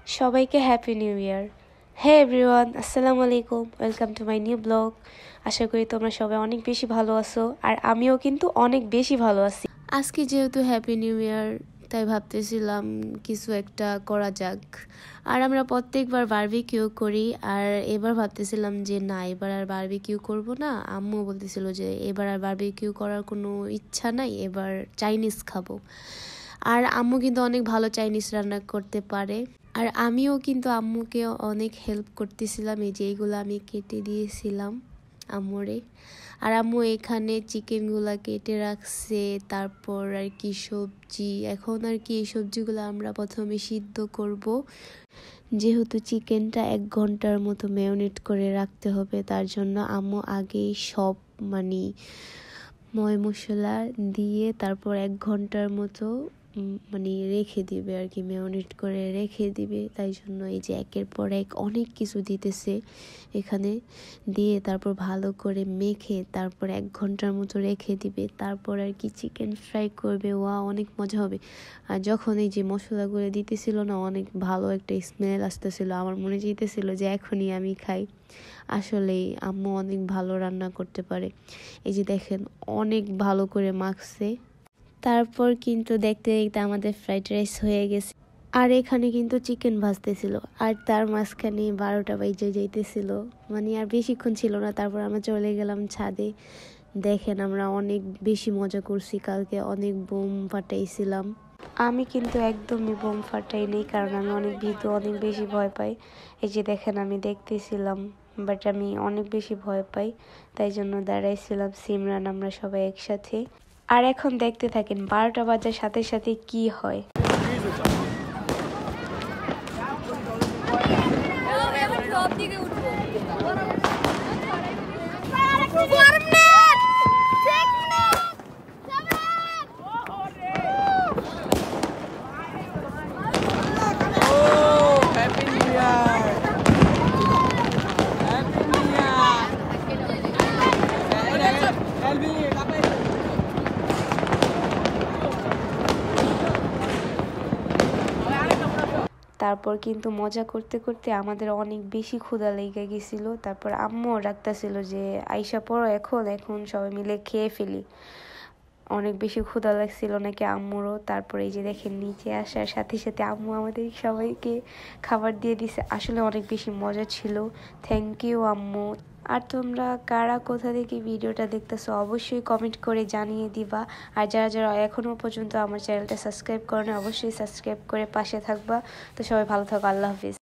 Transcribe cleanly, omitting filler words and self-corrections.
সবাইকে happy new year. Hey everyone, আসসালামু আলাইকুম, welcome to my new blog. আশা করি তোমরা সবাই অনেক বেশি ভালো আছো, আর আমিও কিন্তু অনেক বেশি ভালো আছি। আজকে যেহেতু হ্যাপি নিউ ইয়ার, তাই ভাবতেছিলাম কিছু একটা করা যাক। আর আমরা প্রত্যেকবার বারবিকিউ করি, আর এবার ভাবতেছিলাম যে না, এবার আর বারবিকিউ করব না। আম্মু বলতেছিল যে এবার আর বারবিকিউ করার কোনো ইচ্ছা নাই, এবার চাইনিজ খাবো। আর আম্মু কিন্তু অনেক ভালো চাইনিজ রান্না করতে পারে। আর আমিও কিন্তু আম্মুকে অনেক হেল্প করতেছিলাম, এই যে এইগুলো আমি কেটে দিয়েছিলাম আম্মুরে। আর আম্মু এখানে চিকেনগুলা কেটে রাখছে, তারপর আর কি সবজি। এখন আর কি এই সবজিগুলো আমরা প্রথমে সিদ্ধ করব, যেহেতু চিকেনটা 1 ঘন্টার মতো ম্যারিনেট করে রাখতে হবে। তার জন্য আম্মু আগেই সব ময় মশলা দিয়ে তারপর 1 ঘন্টার মতো রেখে দিবে আর কি, ম্যারিনেট করে রেখে দিবে। তাই জন্য এই যে একের পর এক অনেক কিছু দিতেছে এখানে, দিয়ে তারপর ভালো করে মেখে তারপর 1 ঘন্টার মতো রেখে দিবে। তারপর আর কি চিকেন ফ্রাই করবে, অনেক মজা হবে। আর যখন এই যে মশলাগুলো দিতেছিল না, অনেক ভালো একটা স্মেল আসতেছিল, আমার মনে চাইতেছিল যে এখনই আমি খাই। আসলেই আম্মু অনেক ভালো রান্না করতে পারে। এই যে দেখেন অনেক ভালো করে মাখছে। তারপর কিন্তু দেখতে দেখতে আমাদের ফ্রাইড রাইস হয়ে গেছে। আর এখানে কিন্তু চিকেন ভাজতেছিল, আর তার মাঝখানে 12টা বাজে যাইতেছিল, আর বেশিক্ষণ ছিল না। তারপর আমরা চলে গেলাম ছাদে। দেখেন আমরা অনেক বেশি মজা করছি, কালকে অনেক বোম ফাটাইছিলাম। আমি কিন্তু একদমই বোম ফাটাই নেই, কারণ আমি অনেক ভীতু, অনেক বেশি ভয় পাই। এই যে দেখেন আমি দেখতেছিলাম, বাট আমি অনেক বেশি ভয় পাই, তাই জন্য দাঁড়াইছিলাম সিমরান আমরা সবাই একসাথে। আর এখন দেখতে থাকেন 12টা বাজার সাথে সাথে কি হয়। তারপর কিন্তু মজা করতে করতে আমাদের অনেক বেশি ক্ষুধা লেগে গেছিল। তারপর আম্মু ডাকতেছিল যে আইসা পড়ো, এখন সবাই মিলে খেয়ে ফেলি। অনেক বেশি ক্ষুধা লাগছিল নাকি আম্মুরও। তারপর এই যে দেখেন নিচে আসার সাথে সাথে আম্মু আমাদের সবাইকে খাবার দিয়ে দিছে। আসলে অনেক বেশি মজা ছিল। থ্যাংক ইউ আম্মু। আর তোমরা কারা কোথা থেকে ভিডিওটা দেখতেছো অবশ্যই কমেন্ট করে জানিয়ে দিবা। আর যারা যারা এখনো পর্যন্ত আমার চ্যানেলটা সাবস্ক্রাইব করে না, অবশ্যই সাবস্ক্রাইব করে পাশে থাকবা। তো সবাই ভালো থাকো, আল্লাহ হাফিজ।